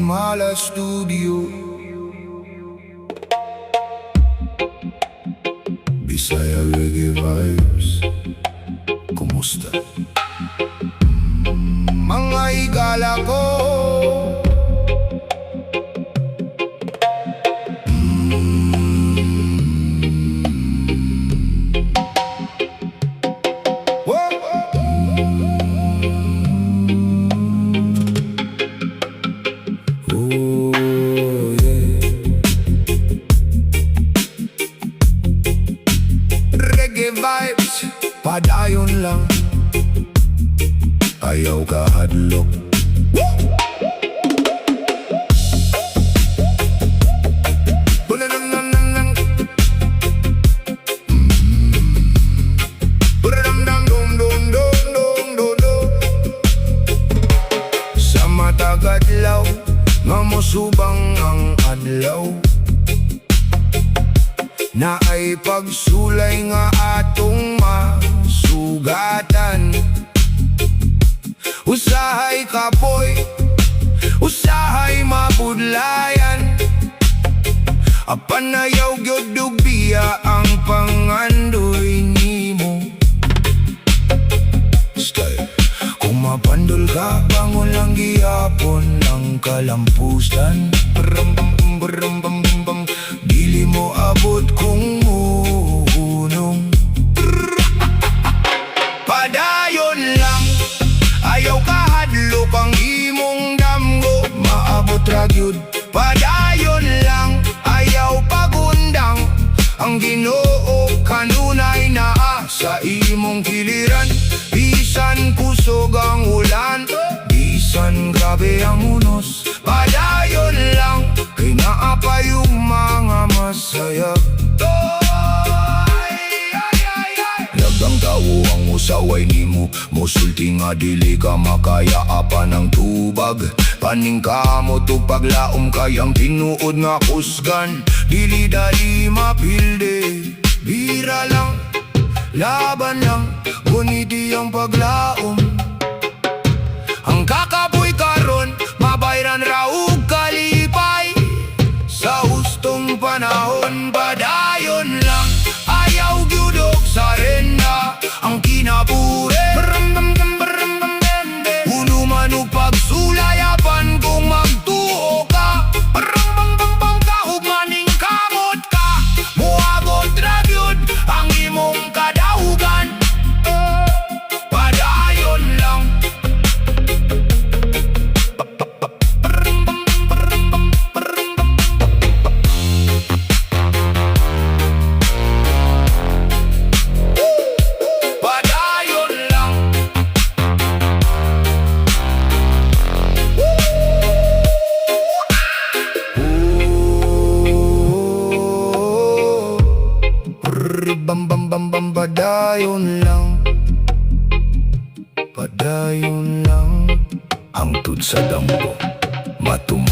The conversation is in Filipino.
Maala Studio. Bisaya Reggae vibes. Kumusta? Mga higala ko. Reggae vibes, padayon lang. Ayaw ka hadlok. Sa matagadlaw, nga mosubang ang adlaw, na ay pagsulay nga atong masugatan. Usahay kapoy, usahay mapudlayan. Apan ayaw gyud dugbiya ang pangandoy nimo. Style. Kung mapandol ka, bangon lang gihapon ang kalampusan. Bram-bam-bam-bam-bam, dili mo abot kung hunong. Padayon lang, ayaw ka hadlok ang imong damgo. Maabot ra gyud. Padayon lang, ayaw pagundang ang Ginoo kanunay naa sa imong kiliran. Bisan kusog ang ulan, bisan grabe ang unos. Padayon lang, kay naa pa yung mga masayag. Nagang tao ang usaway nimo, musulti nga dili ka makaya apan ang tubag. Paning ka mo to paglaom kayang tinuod nga kusgan. Dili dali mapilde, bira lang, laban lang, kuniti ang paglaom. Ang kakapoy karon, mabayran raug kalipay. Sa hustong panahon, padayon lang, ayaw gyudok sa renda ang kinabuhi. Uno man o pagsulayapan kung magtuo ka. Bang kahugmaning kamot ka. Muabot ra gyud ang imong kadaugan. Padayon lang. Padayon lang. Bam-bam-bam-bam, padayon lang. Padayon lang. Hangtod sa damgo, matum